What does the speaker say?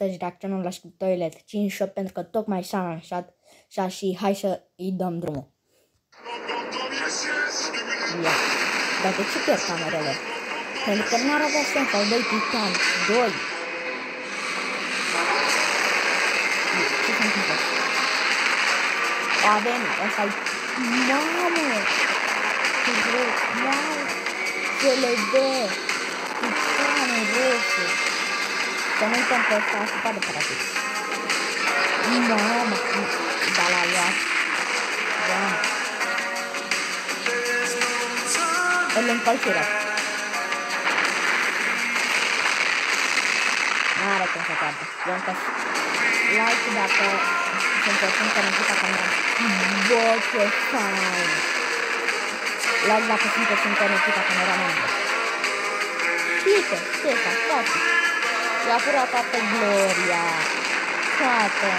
astăzi reacționăm la Toilet 58 pentru că tocmai s-a lansat și hai să îi dăm drumul. Ia. Dar de ce pierd camerele? Pentru că n-ar avea sens, au 2 titani, 2. Ce se întâmplă? Avem, ăsta-i... Mamă! Ce greu, mamă! Ce le dă! Titanul roșu! Să nu uităm că ăsta a scăpat de practic. Mamă! Dar l-a luat. Doamne! Îl încălciră. N-are cum să poată. Eu încă like dacă sunteți internetit acum. Bă, ce fain! Like dacă sunteți internetit acum cameraman. Uite, ce fac, toate. I-a furat toată gloria. Toată.